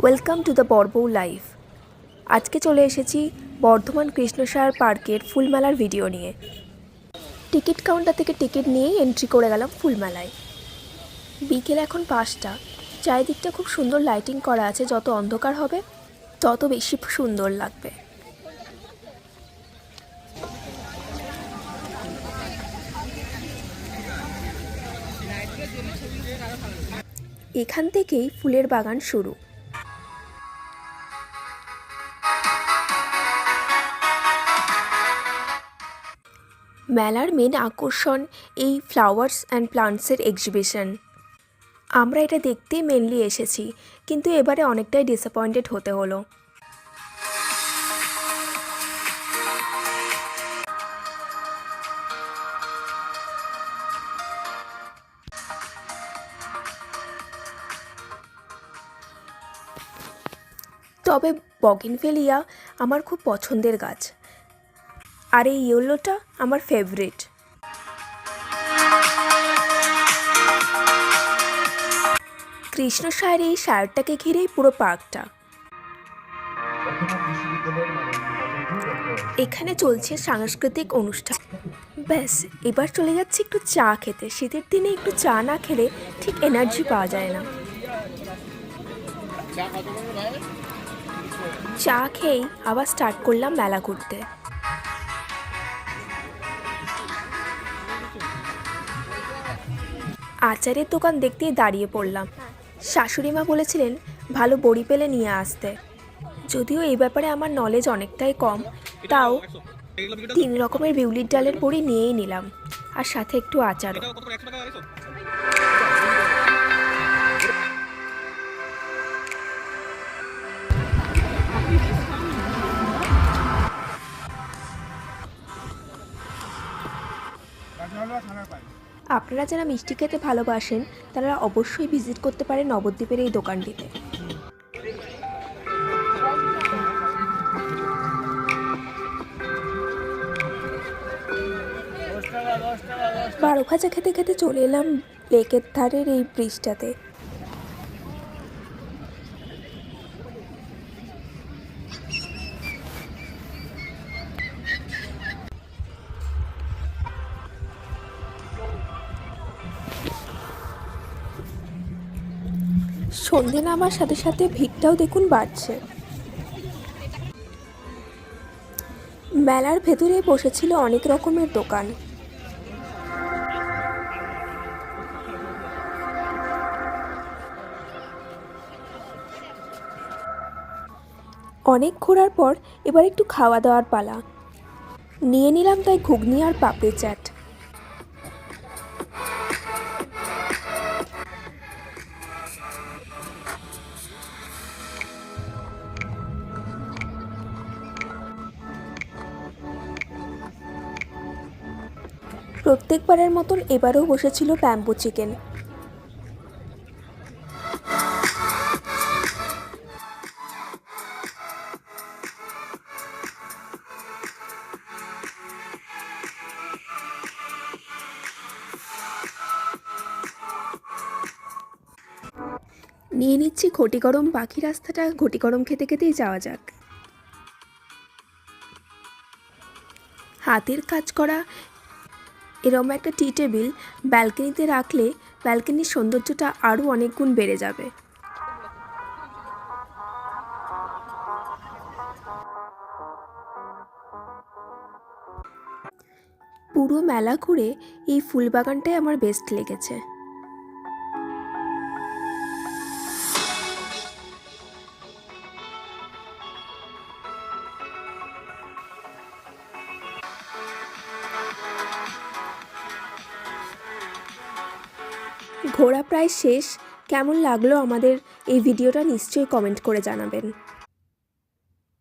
Welcome to the Borbou life. আজকে চলে এসেছি বর্ধমান কৃষ্ণসায়র পার্কের ফুলমেলার ভিডিও নিয়ে। টিকিট কাউন্টার থেকে টিকিট নিয়েই এন্ট্রি করে গেলাম ফুলমেলায়। বিকেল এখন 5টা। চারিদিকটা খুব সুন্দর লাইটিং করা আছে, যত অন্ধকার হবে তত বেশি সুন্দর লাগবে। এখান থেকেই ফুলের বাগান শুরু। মেলার মেন আকর্ষণ এই ফ্লাওয়ার্স অ্যান্ড প্লান্টসের এক্সিবিশন। আমরা এটা দেখতেই মেনলি এসেছি, কিন্তু এবারে অনেকটাই ডিসঅ্যাপয়েন্টেড হতে হলো। তবে বগিনভেলিয়া আমার খুব পছন্দের গাছ, আর এই ইয়েলোটা আমার ফেভারিট। কৃষ্ণসায়র এই সায়রটাকে ঘিরেই পুরো পার্কটা। এখানে চলছে সাংস্কৃতিক অনুষ্ঠান। ব্যাস, এবার চলে যাচ্ছি একটু চা খেতে। শীতের দিনে একটু চা না খেলে ঠিক এনার্জি পাওয়া যায় না। চা খেয়েই আবার স্টার্ট করলাম মেলা ঘুরতে। আচারের দোকান দেখতেই দাঁড়িয়ে পড়লাম। শাশুড়ি মা বলেছিলেন ভালো বড়ি পেলে নিয়ে আসতে। যদিও এই ব্যাপারে আমার নলেজ অনেকটাই কম, তাও 3 রকমের বিউলির ডালের বড়ি নিয়েই নিলাম, আর সাথে একটু আচারও। আপনারা যারা মিষ্টি খেতে ভালোবাসেন তারা অবশ্যই ভিজিট করতে পারেন নবদ্বীপের এই দোকানটিতে। বারো ভাজা খেতে খেতে চলে এলাম লেকের ধারের এই ব্রিজটাতে। সন্ধে নামার সাথে সাথে ভিড়টাও দেখুন বাড়ছে। মেলার ভেতরে বসেছিল অনেক রকমের দোকান। অনেক ঘোরার পর এবার একটু খাওয়া দাওয়ার পালা। নিয়ে নিলাম তাই ঘুগনি আর পাপড়ি চাট। প্রত্যেকবারের মতন এবারও বসেছিল ব্যাম্বু চিকেন। নিয়ে নিচ্ছি ঘটি গরম। বাকি রাস্তাটা ঘটি গরম খেতে খেতেই যাওয়া যাক। হাতের কাজ করা এরম একটা টি টেবিল ব্যালকনিতে রাখলে ব্যালকনির সৌন্দর্যটা আরও অনেক গুণ বেড়ে যাবে। পুরো মেলা ঘুরে এই ফুলবাগানটাই আমার বেস্ট লেগেছে। ঘোরা প্রায় শেষ। কেমন লাগলো আমাদের এই ভিডিওটা নিশ্চয়ই কমেন্ট করে জানাবেন।